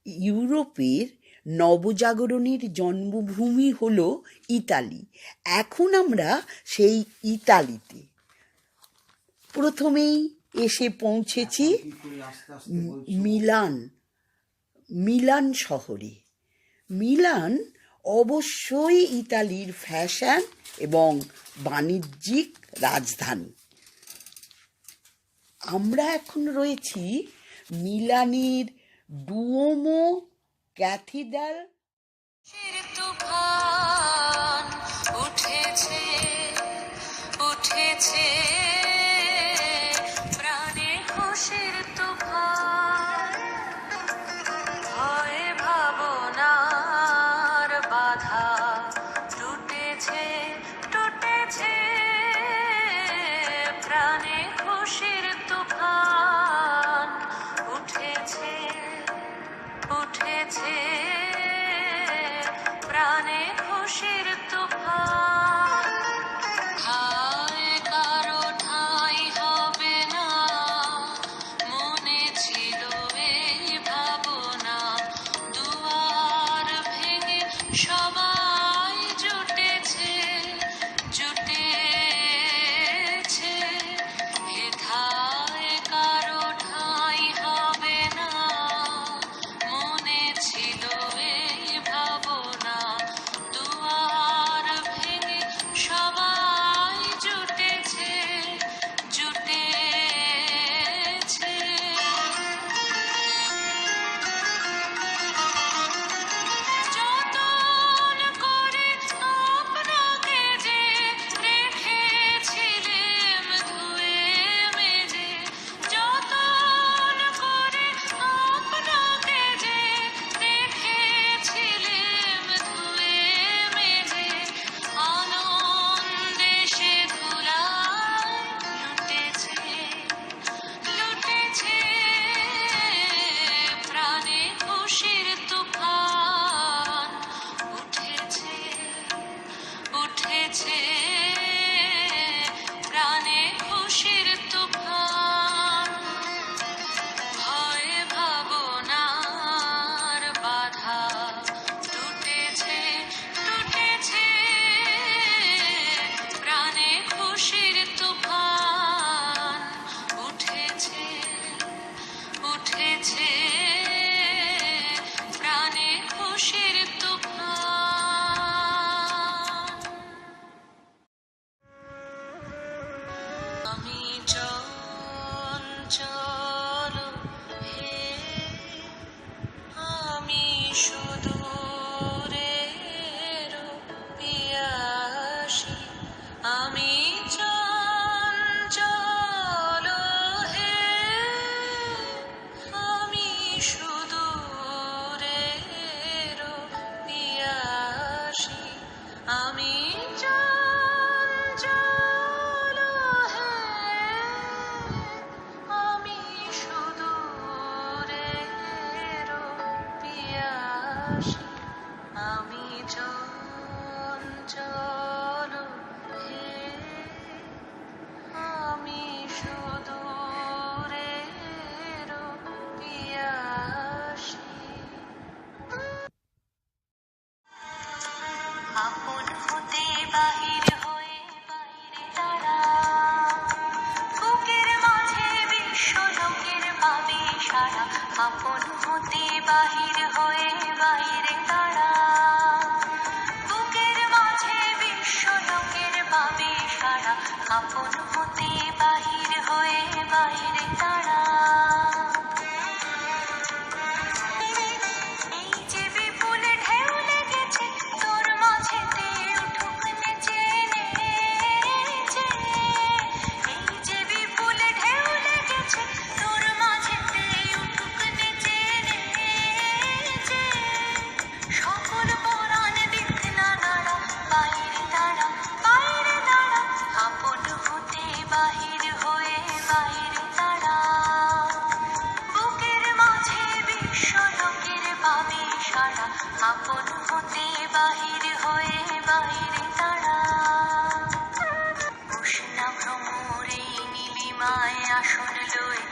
ইউরোপের নবজাগরণের জন্মভূমি হলো ইতালি। এখন আমরা সেই ইতালিতে প্রথমেই এসে পৌঁছেছি মিলান শহরে। মিলান অবশ্যই ইতালির ফ্যাশন এবং বাণিজ্যিক রাজধানী। আমরা এখন রয়েছি মিলানের ডুওমো ক্যাথিড্রাল। উঠেছে উঠেছে প্রাণে খুশির তুফান, ভয়ে ভাবনার বাধা টুটেছে টুটেছে প্রাণে খুশির তুফান, উঠেছে উঠেছে প্রাণে খুশির তুফান। হায় কারো ঠাঁই হবে না, মনে ছিল এই ভাবনা, দুয়ার ভেঙে সবাই জুটেছে জুটেছে। হেথায় কারো ঠাঁই হবে না, মনে ছিল এই ভাবনা, দুয়ার ভেঙে সবাই জুটেছে জুটেছে। যতন করে আপনাকে যে রেখেছিলেম ধুয়ে মেজে, যতন করে আপনাকে যে রেখেছিলেম ধুয়ে মেজে, আনন্দে সে ধুলায় লুটেছে লুটেছে প্রাণে খুশির তুফান, উঠেছে উঠেছে প্রাণে খুশির তুফান, ভয়ে ভাবনার বাধা টুটেছে টুটেছে প্রাণে খুশির তুফান, উঠেছে উঠেছে প্রাণে খুশির তুফান। আমি চঞ্চল হে, আমি সুদূরের পিয়াসী, আমি চঞ্চল হে, আমি সুদূরের পিয়াসী, আমি চঞ্চল হে, আমি সুদূরের পিয়াসী, আমি চঞ্চল হে, আমি সুদূরের পিয়াসী। আপন হতে বাহির হয়ে বাইরে তারা, বুকের মাঝে বিশ্ব লোকের পাবে সারা, আপন হতে বাহির হয়ে বাইরে তারা, বুকের মাঝে বিশ্ব লোকের পাবে সারা, আপন হতে বাহির হয়ে বাইরে তারা। এই যে বিপুল ঢেউ লেগেছে তোর মাঝেতে উঠুক নেচে নেচে, এই যে বিপুল ঢেউ লেগেছে তোর মাঝেতে উঠুক নেচে নেচে, সকল পরাণ দিক না নাড়া, বাইরে দাঁড়া বাইরে দাঁড়া, আপন হতে বাহির হয়ে বাইরে দাঁড়া, বুকের মাঝে বিশ্ব লোকের পাবে সারা, আপন হতে বাহির হয়ে বাইরে দাঁড়া। উষ্ণা ভ্রমরে নীলিমায় আসন লয়ে